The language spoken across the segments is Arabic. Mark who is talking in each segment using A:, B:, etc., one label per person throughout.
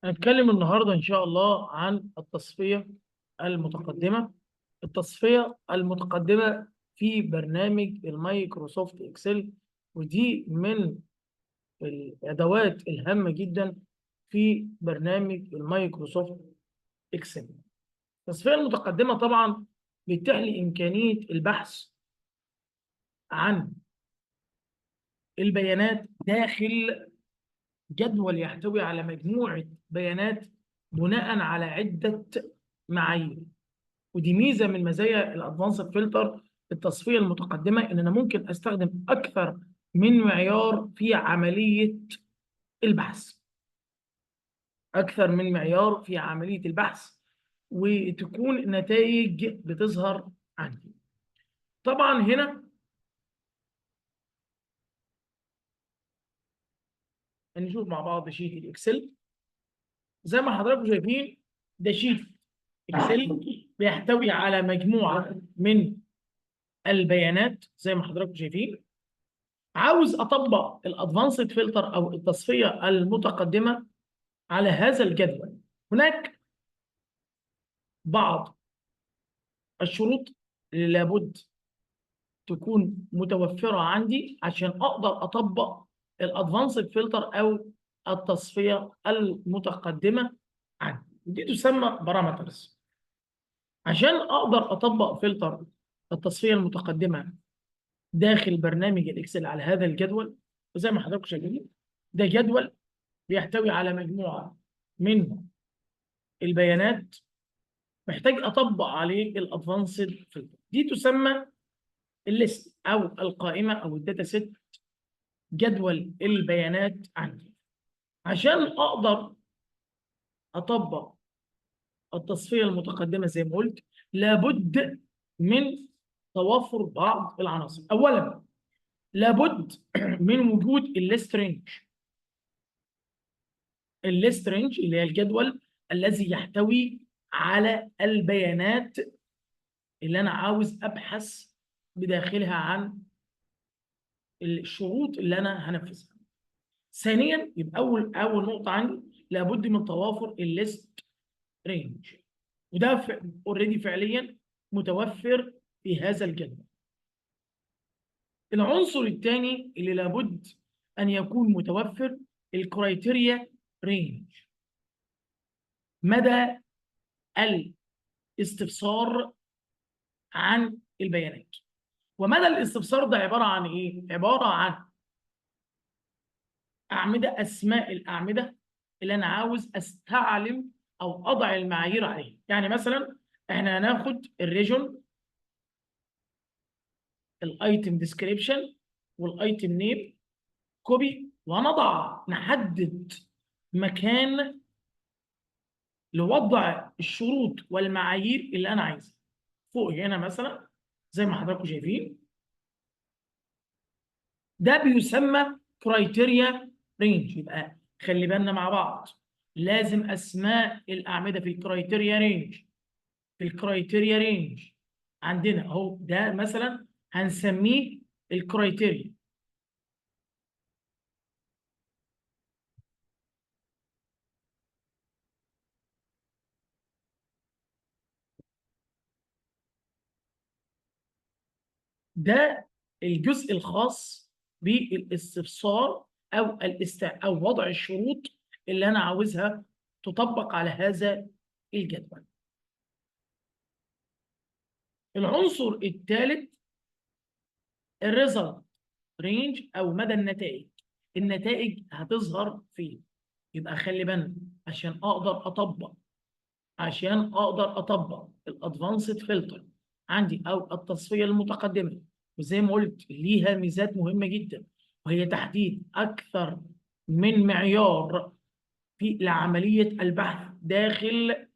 A: هنتكلم النهارده إن شاء الله عن التصفية المتقدمة. التصفية المتقدمة في برنامج المايكروسوفت إكسل، ودي من الأدوات الهامة جدا في برنامج المايكروسوفت إكسل. التصفية المتقدمة طبعا بيتيح لي إمكانية البحث عن البيانات داخل جدول يحتوي على مجموعة بيانات بناء على عدة معايير. ودي ميزه من مزايا الادفانسد فلتر التصفيه المتقدمه، ان انا ممكن استخدم اكثر من معيار في عمليه البحث. اكثر من معيار في عمليه البحث، وتكون نتائج بتظهر عندي. طبعا هنا هنشوف مع بعض شيت الاكسل. زي ما حضراتكم شايفين، ده شيت اكسل بيحتوي على مجموعه من البيانات زي ما حضراتكم شايفين. عاوز اطبق الادفانسد فلتر او التصفيه المتقدمه على هذا الجدول. هناك بعض الشروط اللي لابد تكون متوفره عندي عشان اقدر اطبق الادفانسد فلتر او التصفيه المتقدمه عندي، دي تسمى بارامترز. عشان اقدر اطبق فلتر التصفيه المتقدمه داخل برنامج الاكسل على هذا الجدول، وزي ما حضراتكم شايفين ده جدول بيحتوي على مجموعه من البيانات، محتاج اطبق عليه الادفانسد فلتر. دي تسمى الليست او القائمه او الداتا سيت، جدول البيانات عندي. عشان اقدر اطبق التصفيه المتقدمه زي ما قلت، لابد من توافر بعض العناصر. اولا لابد من وجود الليست رينج. الليست رينج اللي هي الجدول الذي يحتوي على البيانات اللي انا عاوز ابحث بداخلها عن الشروط اللي انا هنفذها. ثانيا، يبقى اول نقطه عندي لابد من توافر الليست رينج، وده اوريدي فعليا متوفر في هذا الجدول. العنصر الثاني اللي لابد ان يكون متوفر الكرايتيريا رينج، مدى الاستفسار عن البيانات. ومدى الاستفسار ده عباره عن ايه؟ عباره عن اعمده، اسماء الاعمده اللي انا عاوز استعلم او اضع المعايير عليه. يعني مثلا احنا هناخد الريجون، الايتم ديسكريبشن، والايتم نيم، كوبي، وهنضع نحدد مكان لوضع الشروط والمعايير اللي انا عايزها. فوق هنا مثلا زي ما حضراتكم شايفين، ده بيسمى كرايتيريا رينج. يبقى خلي بالنا مع بعض، لازم اسماء الاعمده في الكرايتيريا رينج. في الكرايتيريا رينج عندنا اهو، ده مثلا هنسميه الكرايتيريا. ده الجزء الخاص بالاستفسار او وضع الشروط اللي انا عاوزها تطبق على هذا الجدول. العنصر الثالث الريزلت رينج او مدى النتائج. النتائج هتظهر فين؟ يبقى خلي بالنا، عشان اقدر اطبق الادفانسد فلتر عندي او التصفيه المتقدمه، وزي ما قلت ليها ميزات مهمه جدا، وهي تحديد اكثر من معيار في لعمليه البحث داخل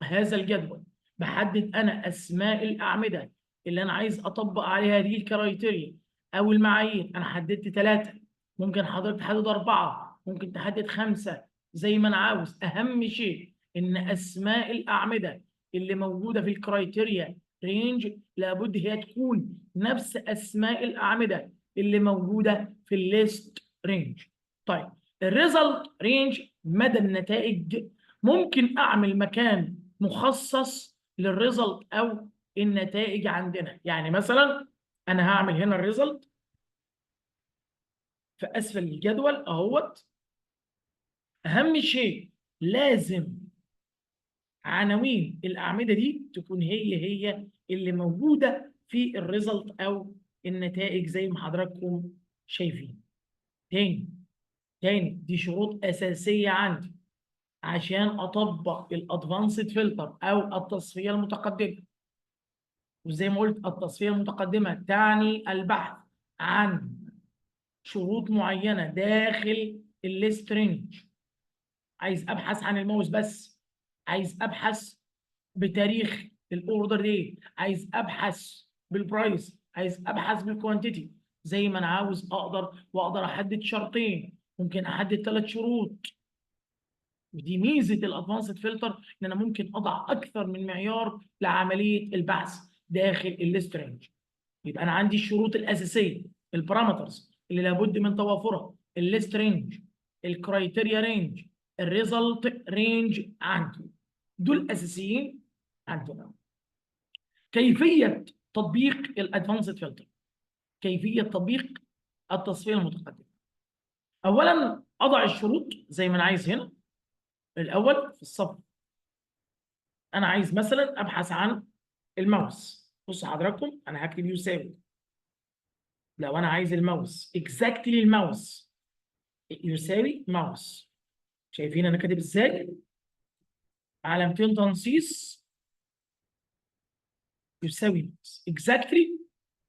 A: هذا الجدول. بحدد انا اسماء الاعمده اللي انا عايز اطبق عليها هذه الكرايتيريا او المعايير. انا حددت 3، ممكن حضرتك تحدد 4، ممكن تحدد 5، زي ما انا عاوز. اهم شيء ان اسماء الاعمده اللي موجوده في الكرايتيريا رينج لابد هي تكون نفس اسماء الاعمده اللي موجوده في الليست رينج. طيب الريزلت رينج مدى النتائج، ممكن اعمل مكان مخصص للريزلت او النتائج عندنا. يعني مثلا انا هعمل هنا الريزلت في اسفل الجدول اهوت. اهم شيء لازم عناوين الاعمده دي تكون هي اللي موجوده في الريزلت او النتائج زي ما حضراتكم شايفين. تاني دي شروط اساسيه عندي عشان اطبق الادفانسد فلتر او التصفيه المتقدمه. وزي ما قلت التصفيه المتقدمه تعني البحث عن شروط معينه داخل الليست رينج. عايز ابحث عن الماوس بس، عايز ابحث بتاريخ الاوردر دي، عايز ابحث بالبرايس، عايز ابحث بالكوانتيتي. زي ما انا عاوز اقدر، واقدر احدد شرطين، ممكن احدد 3 شروط. ودي ميزه الادفانسد فلتر، ان انا ممكن اضع اكثر من معيار لعمليه البحث داخل الليست رينج. يبقى انا عندي الشروط الاساسيه، البارامترز اللي لابد من توافرها، الليست رينج، الكرايتيريا رينج، الريزلت رينج عندي. دول اساسيين عندنا. كيفيه تطبيق الادفانسد فلتر، كيفيه تطبيق التصفيه المتقدمه. اولا اضع الشروط زي ما انا عايز هنا. الاول في الصف انا عايز مثلا ابحث عن الماوس. بصوا حضراتكم انا هكتب يساوي، لو انا عايز الماوس اكزاكتلي الماوس يساوي ماوس. شايفين انا كاتب ازاي؟ علامتين تنصيص يساوي ماوس اكزاكتلي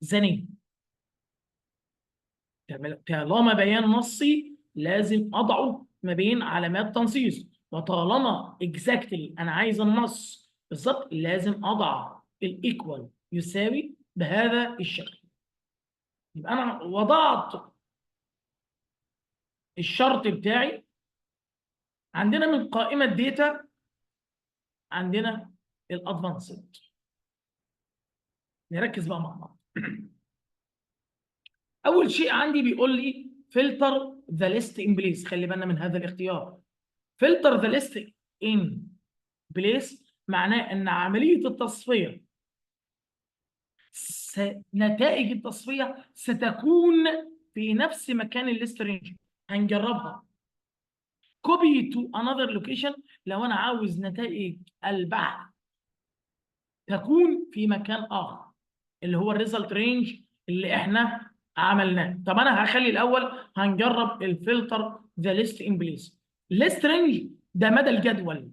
A: ذا نيم. طالما بيان نصي لازم اضعه ما بين علامات تنصيص، وطالما اكزاكتلي انا عايز النص بالظبط لازم اضع الايكوال يساوي بهذا الشكل. يبقى انا وضعت الشرط بتاعي. عندنا من قائمه داتا عندنا الادفانسد. نركز بقى مع بعض. اول شيء عندي بيقول لي فلتر ذا ليست ان بليس. خلي بالنا من هذا الاختيار. فلتر ذا ليست ان بليس معناه ان عمليه التصفيه، نتائج التصفيه ستكون في نفس مكان الليست رينج. هنجربها. كوبي تو انذر لوكيشن، لو انا عاوز نتائج البحث تكون في مكان اخر، اللي هو الريزلت رينج اللي احنا عملناه. طب انا هخلي الاول هنجرب الفلتر ذا ليست ان بليس. ليست رينج ده مدى الجدول.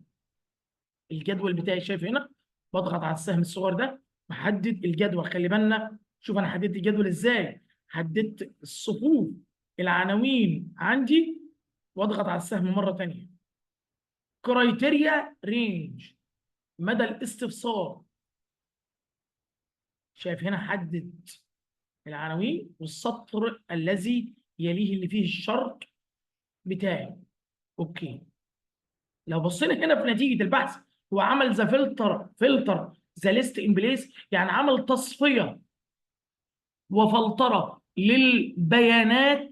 A: الجدول بتاعي شايف هنا، بضغط على السهم الصغير ده بحدد الجدول. خلي بالنا، شوف انا حددت الجدول ازاي. حددت الصفوف، العناوين عندي، واضغط على السهم مره ثانيه. كرايتيريا رينج مدى الاستفسار. شايف هنا حدد العناوين والسطر الذي يليه اللي فيه الشرط بتاعي. اوكي. لو بصينا هنا في نتيجه البحث، هو عمل ذا فلتر ذا ليست ان بليس، يعني عمل تصفيه وفلتره للبيانات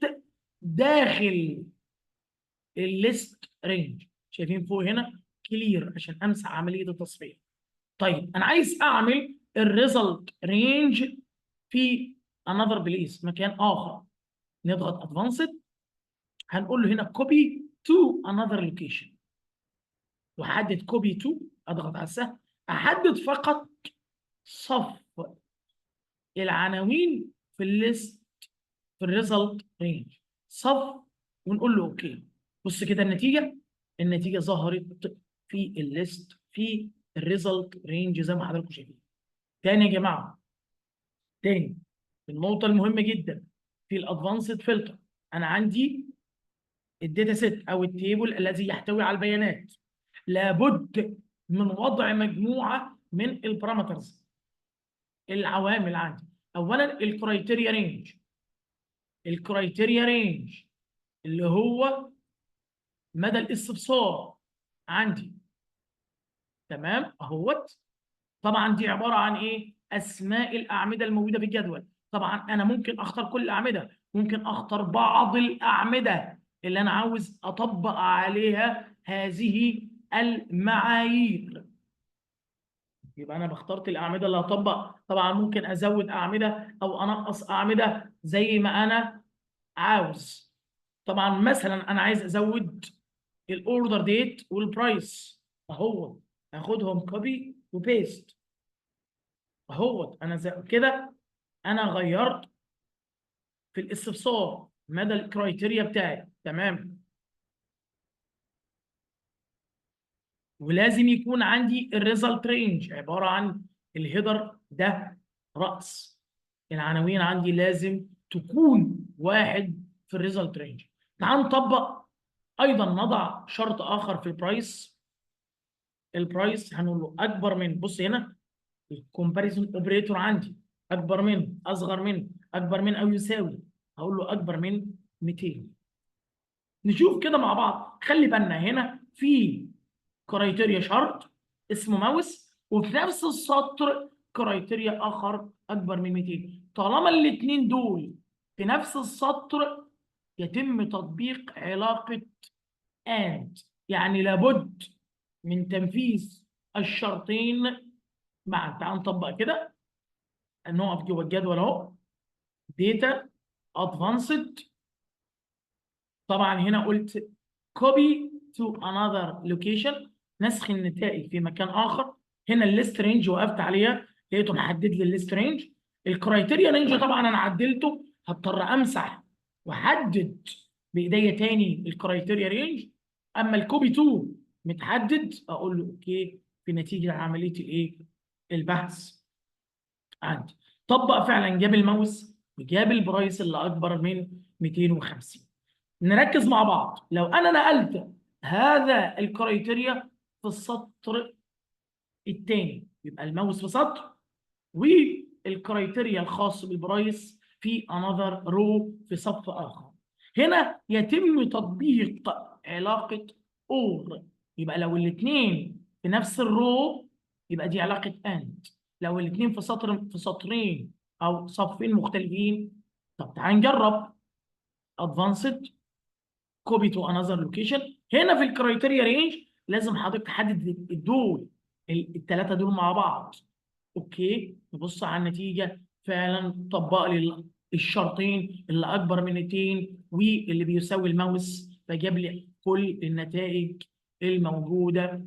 A: داخل الليست رينج. شايفين فوق هنا كلير عشان امسح عمليه التصفيه. طيب انا عايز اعمل الريزلت رينج في انذر بليس، مكان اخر. نضغط ادفانسد، هنقول له هنا كوبي تو انذر لوكيشن، واحدد كوبي تو. اضغط على السهم، احدد فقط صف العناوين في الليست في الريزلت رينج، صف، ونقول له اوكي. بص كده النتيجه ظهرت في الليست في الريزلت رينج زي ما حضراتكم شايفين. تاني يا جماعه، تاني النقطه المهمه جدا في الادفانسد فلتر، انا عندي الداتا سيت او التيبل الذي يحتوي على البيانات. لابد من وضع مجموعه من البارامترز، العوامل عندي. اولا الكرايتيريا رينج. الكرايتيريا رينج اللي هو مدى الاستفسار عندي. تمام اهوت. طبعا دي عباره عن ايه؟ اسماء الاعمده الموجوده في الجدول. طبعا انا ممكن اختار كل الاعمده، ممكن اختار بعض الاعمده. اللي انا عاوز اطبق عليها هذه المعايير. يبقى انا اخترت الاعمده اللي هطبق. طبعا ممكن ازود اعمده او انقص اعمده زي ما انا عاوز. طبعا مثلا انا عايز ازود الاوردر ديت والبرايس، اهو هاخدهم كوبي وبيست اهو. انا كده انا غيرت في الاستفسار مدى الكرايتيريا بتاعي، تمام. ولازم يكون عندي الريزلت رينج عباره عن الهيدر ده راس العناوين عندي لازم تكون واحد في الريزلت رينج. تعال نطبق ايضا، نضع شرط اخر في البرايس. البرايس هنقول له اكبر من، بص هنا الكومباريزون اوبريتور عندي اكبر من، اصغر من، اكبر من او يساوي، هقول له اكبر من 200. نشوف كده مع بعض. خلي بالنا هنا في كرايتيريا شرط اسمه ماوس، وفي نفس السطر كرايتيريا اخر اكبر من 200. طالما الاثنين دول في نفس السطر يتم تطبيق علاقه اند، يعني لابد من تنفيذ الشرطين معا. تعال نطبق كده، نقف جوه الجدول اهو، داتا ادفانسد. طبعا هنا قلت copy to another location، نسخ النتائج في مكان اخر. هنا الليست رينج وقفت عليها، لقيته محدد لي الليست رينج. الكرايتيريا رينج طبعا انا عدلته، هضطر امسح واحدد بايديا تاني الكرايتيريا رينج. اما الكوبي تو متحدد، اقول له اوكي في نتيجه عمليه الايه، البحث عندي. طبق فعلا، جاب الماوس وجاب البرايس اللي اكبر من 250. نركز مع بعض. لو انا نقلت هذا الكرايتيريا في السطر الثاني، يبقى الماوس في سطر والكرايتيريا الخاص بالبرايس في another row في صف اخر. هنا يتم تطبيق علاقه اور. يبقى لو الاثنين في نفس الرو يبقى دي علاقه اند. لو الاثنين في سطرين او صفين مختلفين، طب تعال نجرب. ادفانسد كوبي تو انذر لوكيشن. هنا في الكرايتيريا رينج لازم حضرتك تحدد الدول، الثلاثه دول مع بعض. اوكي، نبص على النتيجه، فعلا طبق لي الشرطين اللي اكبر من 200 واللي بيساوي الماوس، فجاب لي كل النتائج الموجوده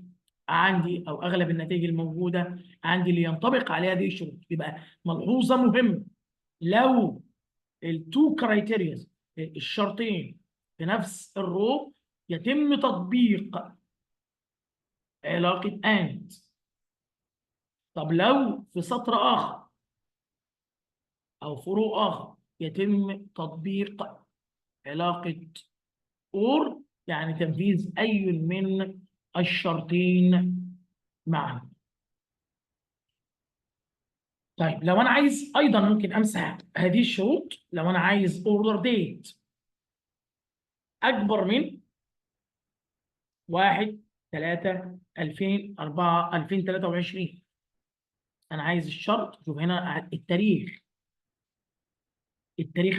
A: عندي او اغلب النتائج الموجوده عندي اللي ينطبق عليها دي الشروط. يبقى ملحوظه مهمه، لو التو كرايتيريا الشرطين في نفس الرو يتم تطبيق علاقة AND. طب لو في سطر آخر أو في رو آخر يتم تطبيق علاقة OR، يعني تنفيذ أي من الشرطين معا. طيب لو أنا عايز أيضا ممكن أمسح هذه الشروط. لو أنا عايز order date أكبر من 1/3/2023، انا عايز الشرط. شوف هنا التاريخ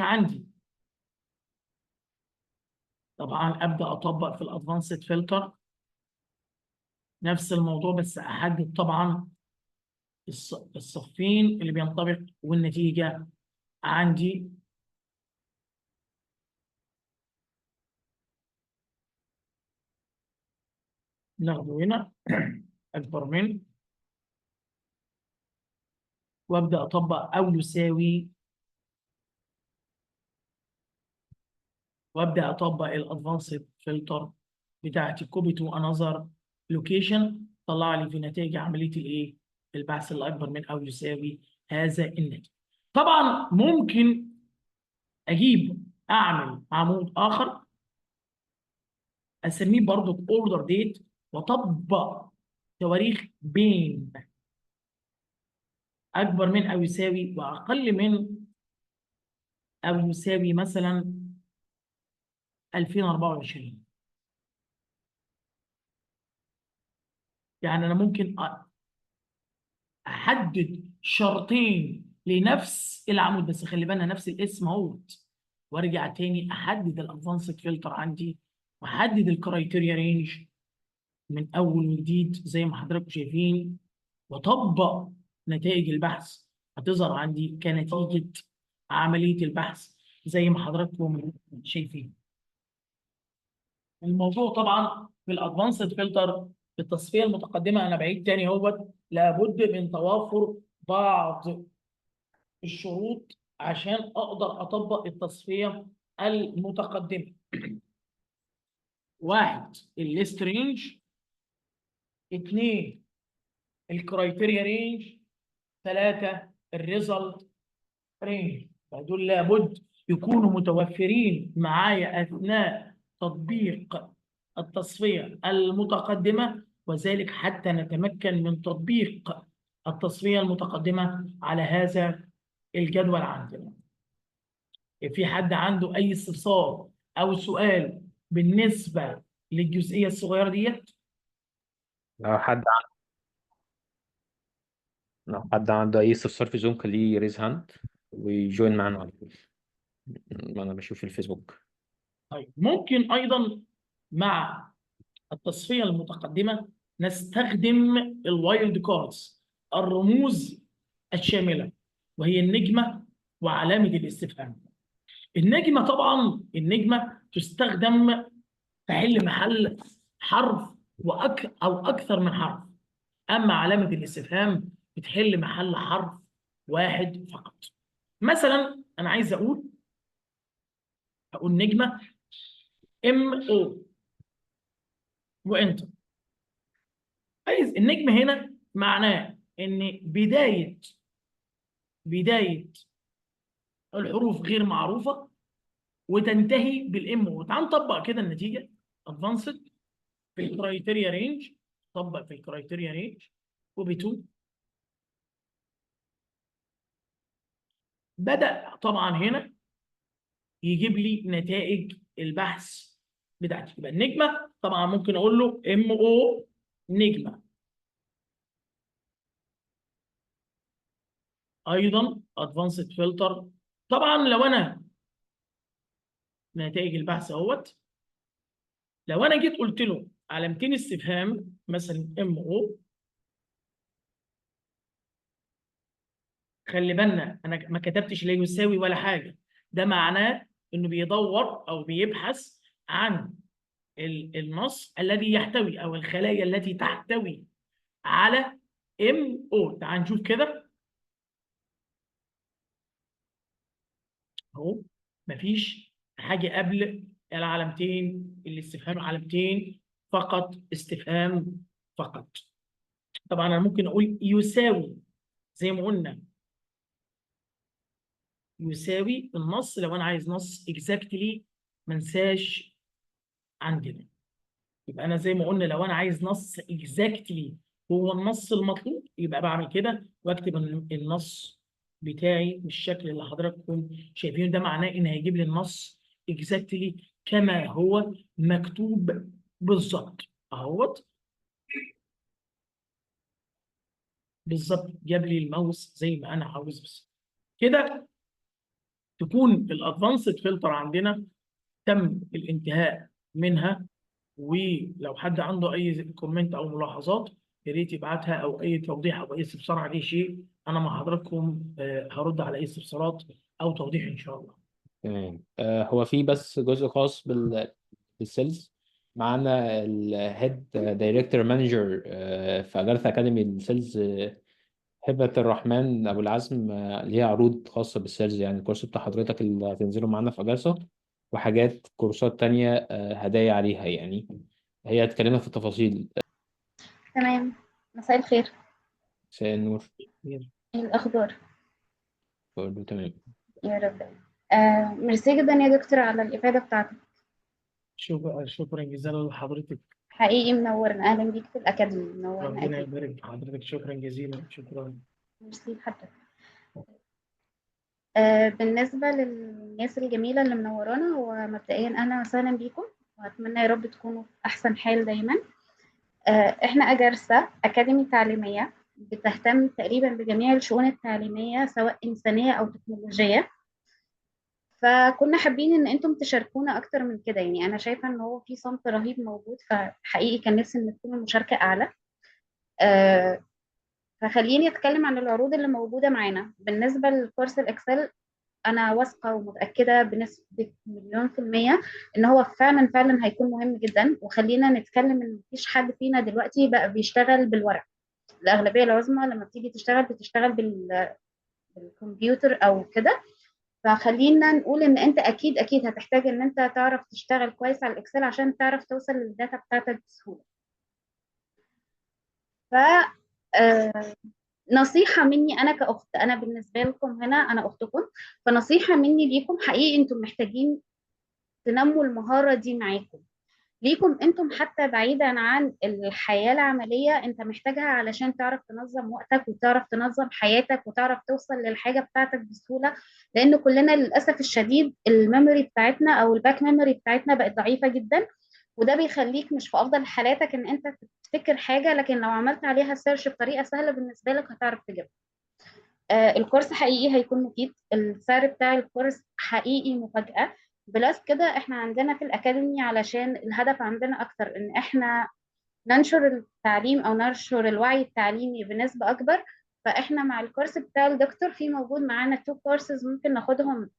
A: عندي. طبعا ابدا اطبق في الادفانسد فلتر نفس الموضوع، بس احدد طبعا الصفين اللي بينطبق والنتيجه عندي. ناخده هنا اكبر من، وابدا اطبق او يساوي، وابدا اطبق الادفانسد فلتر بتاعتي كوبي تو انذر لوكيشن، طلع لي في نتائج عمليه الايه، البحث اللي اكبر من او يساوي هذا الناتج. طبعا ممكن اجيب اعمل عمود اخر اسميه برضو اوردر ديت، واطبق تواريخ بين اكبر من او يساوي واقل من او يساوي مثلا 2024. يعني انا ممكن احدد شرطين لنفس العمود، بس خلي بالنا نفس الاسم اهوت، وارجع تاني احدد الادفانسد فلتر عندي، واحدد الكرايتيريا رينج من اول وجديد زي ما حضراتكم شايفين، واطبق نتائج البحث هتظهر عندي كنتيجه عمليه البحث زي ما حضراتكم شايفين. الموضوع طبعا في الادفانسد فلتر في التصفيه المتقدمه، انا بعيد تاني لابد من توافر بعض الشروط عشان اقدر اطبق التصفيه المتقدمه. واحد، الليست رينج. اثنين، الكرايتيريا رينج. ثلاثة، الريزلت رينج. فدول لابد يكونوا متوفرين معايا أثناء تطبيق التصفية المتقدمة، وذلك حتى نتمكن من تطبيق التصفية المتقدمة على هذا الجدول عندنا. في حد عنده أي استفسار أو سؤال بالنسبة للجزئية الصغيرة ديت؟
B: لو حد عنده أي استفسار في زوم خليه يريز هاند ويجوين معانا على طول. أنا بشوف الفيسبوك.
A: طيب، ممكن أيضا مع التصفية المتقدمة نستخدم الوايلد كاردز، الرموز الشاملة، وهي النجمة وعلامة الاستفهام. النجمة طبعا، النجمة تستخدم تحل محل حرف أو أكثر من حرف. أما علامة الاستفهام بتحل محل حرف واحد فقط. مثلا أنا عايز أقول نجمة MO وإنتر. عايز النجم هنا معناه ان بدايه الحروف غير معروفه وتنتهي بالام. وتعال نطبق كده النتيجه. ادفانسد في الكرايتيريا رينج، طبق في الكرايتيريا رينج وب2. بدا طبعا هنا يجيب لي نتائج البحث بتاعتي. يبقى النجمه طبعا ممكن اقول له MO نجمه. ايضا ادفانسد فلتر. طبعا لو انا نتائج البحث اهوت، لو انا جيت قلت له علامتين استفهام مثلا MO، خلي بالنا انا ما كتبتش لا يساوي ولا حاجه. ده معناه انه بيدور او بيبحث عن النص الذي يحتوي او الخلايا التي تحتوي على MO. تعال نشوف كده اهو، مفيش حاجه قبل العلامتين الاستفهام، علامتين فقط استفهام فقط. طبعا انا ممكن اقول يساوي زي ما قلنا، يساوي النص لو انا عايز نص اكزاكتلي ما انساش عندنا. يبقى انا زي ما قلنا لو انا عايز نص اكزاكتلي هو النص المطلوب، يبقى بعمل كده واكتب النص بتاعي بالشكل اللي حضراتكم شايفينه. ده معناه ان هيجيب لي النص اكزاكتلي كما هو مكتوب بالظبط اهوت. بالظبط جاب لي الماوس زي ما انا عاوز. بس كده تكون الادفانسد فلتر عندنا تم الانتهاء منها. ولو حد عنده اي كومنت او ملاحظات يا ريت يبعتها، او اي توضيح او اي استفسار على اي شيء، انا مع حضراتكم هرد على اي استفسارات او توضيح ان شاء الله.
B: تمام. هو في بس جزء خاص بالسيلز. معانا الهيد دايركتور مانجر في أجارث أكاديمي السيلز، هبة الرحمن أبو العزم. ليها عروض خاصة بالسيلز، يعني الكورس بتاع حضرتك اللي هتنزله معانا في أجازة، وحاجات كورسات تانية هدايا عليها يعني. هي هتكلمنا في التفاصيل.
C: تمام. مساء الخير.
B: مساء النور.
A: خير.
C: ايه الأخبار؟
B: كله تمام.
C: يا رب. ميرسي جدا يا دكتور على الإفادة بتاعتك.
A: شكرا جزيلا لحضرتك.
C: حقيقي منورنا، أهلا بيك في الأكاديمي، منورنا
A: ربنا
C: أكيد.
A: يبارك في حضرتك، شكرا جزيلا، شكرا.
C: ميرسي لحضرتك. بالنسبة للناس الجميلة اللي منورانا، هو مبدئيا أهلا وسهلا بيكم، وأتمنى يا رب تكونوا في أحسن حال دايما. إحنا أجرسة أكاديمي تعليمية بتهتم تقريبا بجميع الشؤون التعليمية، سواء إنسانية أو تكنولوجية. فكنا حابين ان انتم تشاركونا اكتر من كده. يعني انا شايفه ان هو في صمت رهيب موجود، فحقيقي كان نفسي ان تكون المشاركه اعلى. آه، فخليني اتكلم عن العروض اللي موجوده معانا بالنسبه لكورس الاكسل. انا واثقه ومتاكده بنسبه مليون في الميه ان هو فعلا فعلا هيكون مهم جدا. وخلينا نتكلم ان مفيش حد فينا دلوقتي بقى بيشتغل بالورق. الاغلبيه العظمى لما بتيجي تشتغل بتشتغل بالكمبيوتر او كده. فخلينا نقول ان انت اكيد اكيد هتحتاج ان انت تعرف تشتغل كويس على الاكسل عشان تعرف توصل للداتا بتاعتك بسهوله. ف آه، نصيحة مني أنا كأخت، أنا بالنسبة لكم هنا أنا أختكم، فنصيحة مني ليكم حقيقي أنتم محتاجين تنموا المهارة دي معاكم ليكم أنتم، حتى بعيدا عن الحياة العملية. أنت محتاجها علشان تعرف تنظم وقتك وتعرف تنظم حياتك وتعرف توصل للحاجة بتاعتك بسهولة. لأن كلنا للأسف الشديد الميموري بتاعتنا أو الباك ميموري بتاعتنا بقت ضعيفة جدا. وده بيخليك مش في أفضل حالاتك إن أنت تفتكر حاجة، لكن لو عملت عليها سيرش بطريقة سهلة بالنسبة لك هتعرف تجيبها. الكورس حقيقي هيكون مفيد. السعر بتاع الكورس حقيقي مفاجأة. بلس كده احنا عندنا في الأكاديمي علشان الهدف عندنا أكتر إن احنا ننشر التعليم أو ننشر الوعي التعليمي بنسبة أكبر. فاحنا مع الكورس بتاع الدكتور في موجود معانا تو كورسز ممكن ناخدهم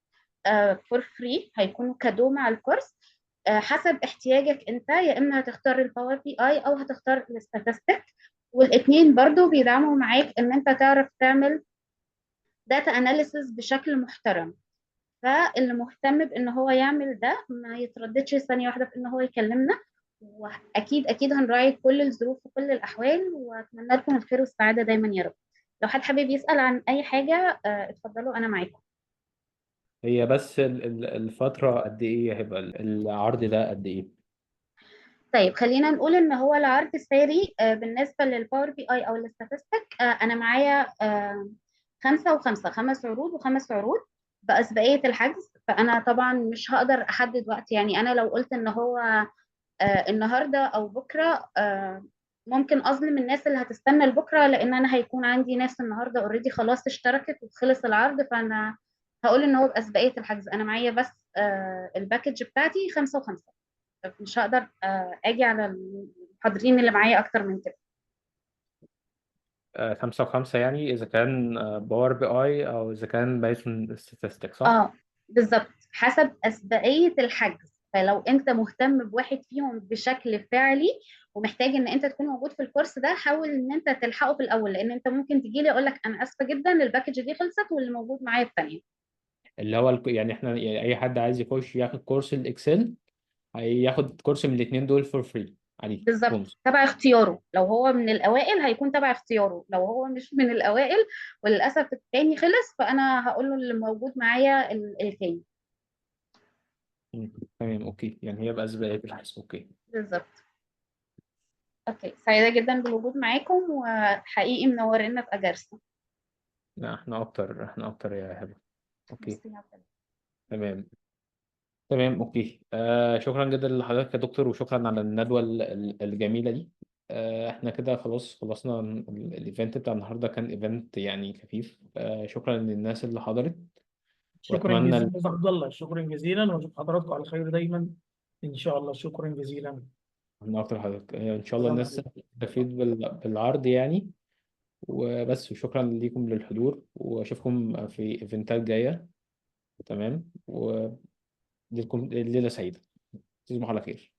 C: فور فري، هيكونوا كادو مع الكورس. حسب احتياجك انت، يا اما هتختار الباور بي اي او هتختار الاستاتستيك. والاتنين برضو بيدعموا معاك ان انت تعرف تعمل داتا اناليسز بشكل محترم. فاللي مهتم بان هو يعمل ده ما يترددش ثانية واحدة في ان هو يكلمنا. واكيد اكيد هنراعي كل الظروف وكل الاحوال، واتمنى لكم الخير والسعادة دايما يا رب. لو حد حابب يسأل عن اي حاجة اتفضلوا انا معاكم.
B: هي بس الفترة قد ايه هيبقى العرض ده قد ايه؟
C: طيب خلينا نقول ان هو العرض الساري بالنسبة للباور بي اي او الاستاتستيك. انا معايا خمسة وخمسة، 5 عروض و5 عروض بأسبقية الحجز. فأنا طبعا مش هقدر أحدد وقت. يعني أنا لو قلت إن هو النهاردة أو بكرة ممكن أظلم الناس اللي هتستنى لبكرة، لأن أنا هيكون عندي ناس النهاردة اوريدي خلاص اشتركت وخلص العرض. فأنا هقول إن هو بأسبقية الحجز. أنا معايا بس الباكج بتاعتي 5 و5. مش هقدر أجي على المحاضرين اللي معايا أكتر من كده.
B: 5 و5 يعني إذا كان باور بي أي أو إذا كان بايثون ستاتستيك صح؟
C: اه بالظبط، حسب أسبقية الحجز. فلو انت مهتم بواحد فيهم بشكل فعلي ومحتاج ان انت تكون موجود في الكورس ده، حاول ان انت تلحقه في الاول. لان انت ممكن تجي لي اقول لك انا اسفه جدا الباكج دي خلصت واللي موجود معايا الثانيه.
B: اللي هو يعني إحنا يعني أي حد عايز يخش ياخد كورس الإكسل هياخد كورس من الاتنين دول فور فري عليه
C: بالظبط،
B: بونص.
C: تبع اختياره. لو هو من الاوائل هيكون تبع اختياره، لو هو مش من الاوائل وللاسف التاني خلص فانا هقول له اللي موجود معايا التاني.
B: تمام أوكي، يعني هي بأسباب الحسب أوكي.
C: بالظبط. اوكي، سعيده جدا بالوجود معاكم وحقيقي منورنا في اجازة.
B: لا إحنا أكتر يا هبة. أوكي
C: ميرسي يا عبد الله.
B: تمام. تمام أوكي شكرا جدا لحضرتك يا دكتور، وشكرا على الندوة الجميلة دي. إحنا كده خلاص خلصنا الإيفنت بتاع النهاردة، كان إيفنت يعني خفيف. شكرا للناس اللي حضرت،
A: شكرا
B: وأتمنى
A: جزيلا يا عبد الله، شكرا جزيلا، واشوف حضراتكم على خير دايما ان شاء الله. شكرا جزيلا.
B: إن أكتر حضرتك إن شاء الله
A: السلام
B: الناس
A: عليكم.
B: تستفيد بالعرض يعني. وبس، وشكرا ليكم للحضور، وأشوفكم في إيفنتات جاية. تمام، وليلة سعيدة، تصبحوا على خير.